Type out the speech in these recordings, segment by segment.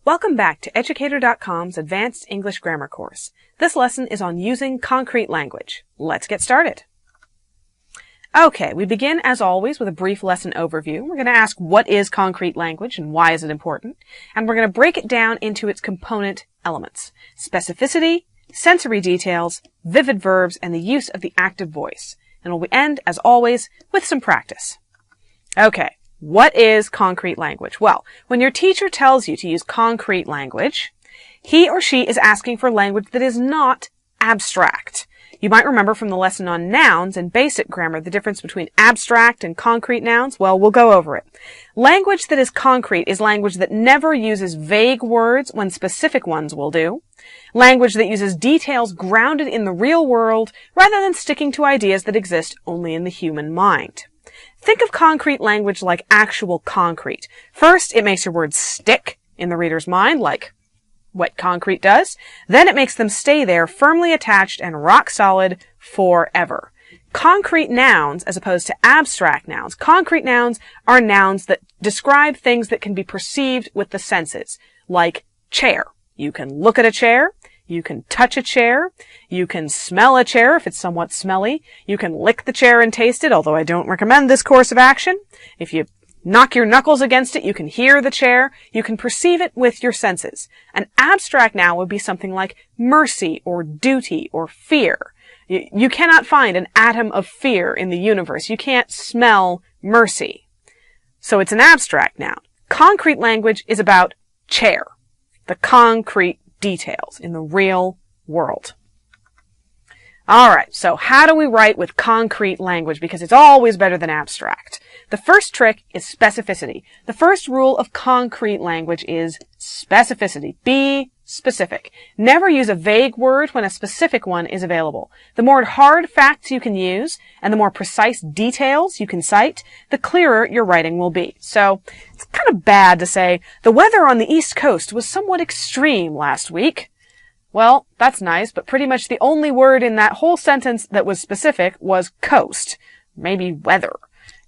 Welcome back to Educator.com's Advanced English Grammar course. This lesson is on using concrete language. Let's get started. Okay, we begin as always with a brief lesson overview. We're going to ask what is concrete language and why is it important, and we're going to break it down into its component elements: specificity, sensory details, vivid verbs, and the use of the active voice. And we'll end, as always, with some practice. Okay. What is concrete language? Well, when your teacher tells you to use concrete language, he or she is asking for language that is not abstract. You might remember from the lesson on nouns and basic grammar the difference between abstract and concrete nouns. Well, we'll go over it. Language that is concrete is language that never uses vague words when specific ones will do. Language that uses details grounded in the real world rather than sticking to ideas that exist only in the human mind. Think of concrete language like actual concrete. First, it makes your words stick in the reader's mind, like wet concrete does. Then it makes them stay there, firmly attached and rock solid forever. Concrete nouns, as opposed to abstract nouns. Concrete nouns are nouns that describe things that can be perceived with the senses, like chair. You can look at a chair. You can touch a chair. You can smell a chair if it's somewhat smelly. You can lick the chair and taste it, although I don't recommend this course of action. If you knock your knuckles against it, you can hear the chair. You can perceive it with your senses. An abstract noun would be something like mercy or duty or fear. You cannot find an atom of fear in the universe. You can't smell mercy. So it's an abstract noun. Concrete language is about chair, the concrete details in the real world. All right, so how do we write with concrete language? Because it's always better than abstract. The first trick is specificity. The first rule of concrete language is specificity. Be specific. Never use a vague word when a specific one is available. The more hard facts you can use and the more precise details you can cite, the clearer your writing will be. So it's kind of bad to say, the weather on the East Coast was somewhat extreme last week. Well, that's nice, but pretty much the only word in that whole sentence that was specific was coast. Maybe weather.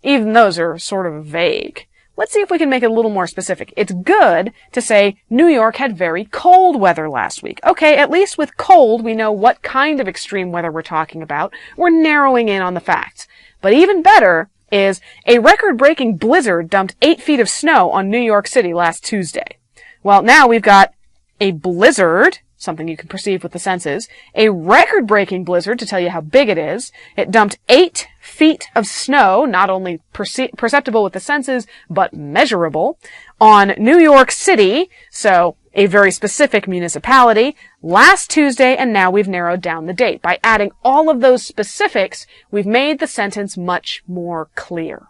Even those are sort of vague. Let's see if we can make it a little more specific. It's good to say New York had very cold weather last week. Okay, at least with cold, we know what kind of extreme weather we're talking about. We're narrowing in on the facts. But even better is a record-breaking blizzard dumped 8 feet of snow on New York City last Tuesday. Well, now we've got a blizzard, something you can perceive with the senses, a record-breaking blizzard to tell you how big it is. It dumped 8 feet of snow, not only perceptible with the senses, but measurable, on New York City, so a very specific municipality, last Tuesday, and now we've narrowed down the date. By adding all of those specifics, we've made the sentence much more clear.